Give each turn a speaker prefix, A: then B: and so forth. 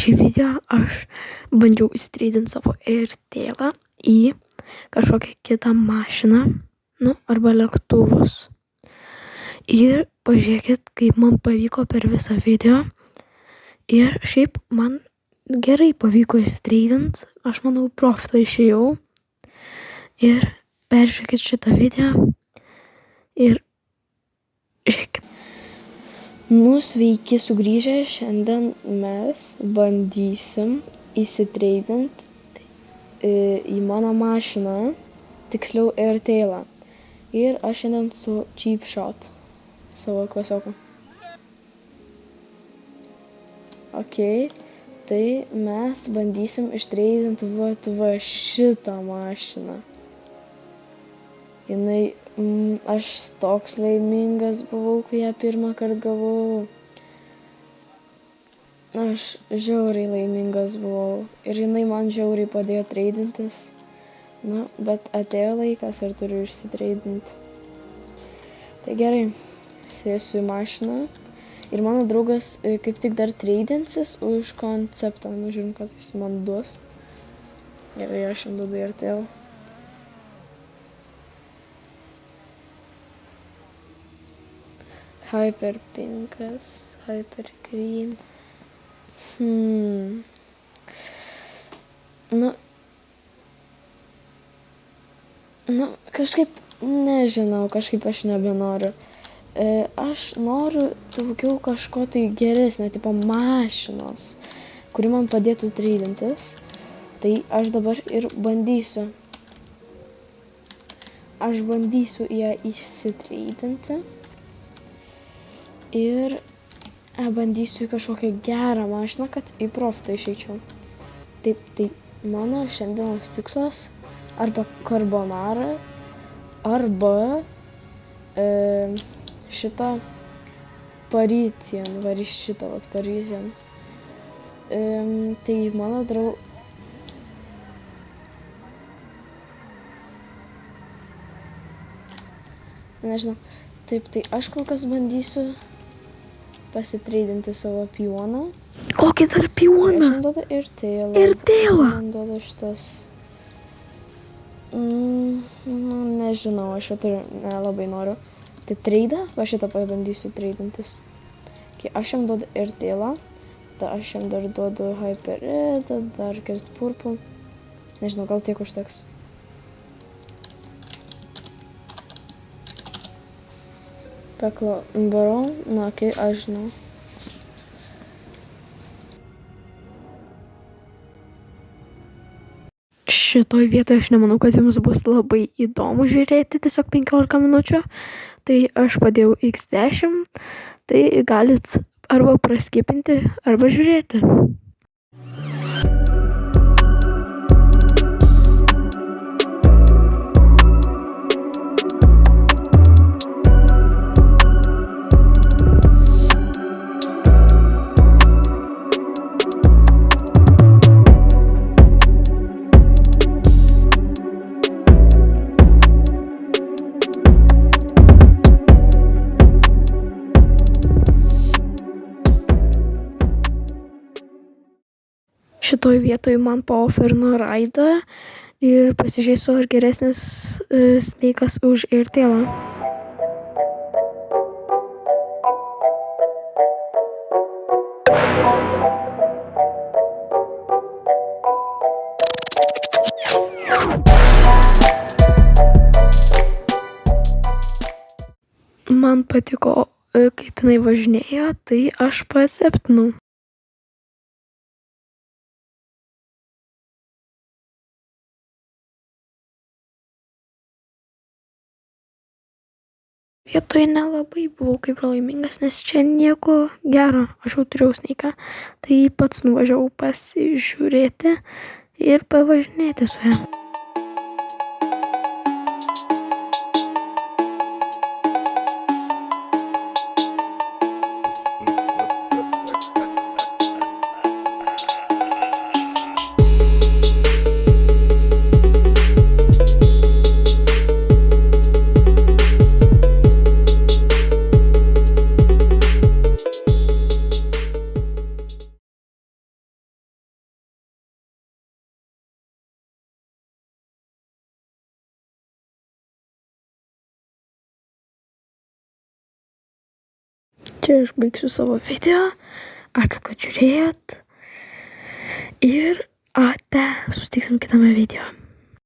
A: šį video aš bandžiau įstreidinti savo AirTailą į kažkokią kitą mašiną, arba lėktuvus. Ir pažiūrėkit, kaip man pavyko per visą video. Ir šiaip man gerai pavyko įstreidinti, aš manau profitą išėjau. Ir peržiūrėkit šitą video ir žiūrėkit.
B: Sveiki sugrįžę, šiandien mes bandysim įsitreidinti į mano mašiną, tiksliau AirTailą. Ir aš šiandien su CheapShot, savo klasioku. Tai mes bandysim ištreidinti va šitą mašiną. Aš toks laimingas buvau, kai ją pirmą kartą gavau. Aš žiauriai laimingas buvau. Ir jinai man žiauriai padėjo treidintis. Bet atėjo laikas ir turiu išsitreidinti. Tai gerai, sėsiu į mašiną. Ir mano draugas kaip tik dar treidinsis už konceptą. Žiūrim, kad jis man duos. Gerai, aš jam duodu AirTail. Hyper pinkas, hyper green. Kažkaip, nežinau, aš nebenoriu. Aš noriu daugiau kažko tai geresnio, tipo mašinos, kuri man padėtų treidintis. Tai aš dabar ir bandysiu. Aš bandysiu ją įsitreidinti. Ir bandysiu į kažkokią gerą mašiną, kad į profitą išeičiau. Taip, tai mano šiandienos tikslas arba carbonara, arba šitą Parisian, Parisian. Tai mano nežinau. Taip, tai aš kol kas bandysiu pasitreidinti savo P1.
A: Kokį dar P1?
B: Aš man duodu AirTailą.
A: AirTailą?
B: Man duodu šitas. Nežinau, aš šitą nelabai noriu. Tai treidą, va šitą pabandysiu treidintis. Aš jam duodu AirTailą. Tada aš jam dar duodu Hyper Red, Darkest Purple. Nežinau, gal tiek užteks. Peklo barau, aš žinau.
A: Šitoj vietoje aš nemanau, kad jums bus labai įdomu žiūrėti tiesiog 15 minučių. Tai aš padėjau X10, tai galit arba praskipinti, arba žiūrėti. Šitoj vietoj man paoferino raidą ir pasižiūrėsiu, ar geresnis sneikas už AirTailą. Man patiko, kaip jinai važinėjo, tai aš paseptinau. Vietoj nelabai buvau kaip laimingas, nes čia nieko gero, aš jau turėjau sneiką, tai pats nuvažiavau pasižiūrėti ir pavažinėti su ja. čia aš baigsiu savo video. Ačiū, kad žiūrėjot. Ir ate, susitiksim kitame video.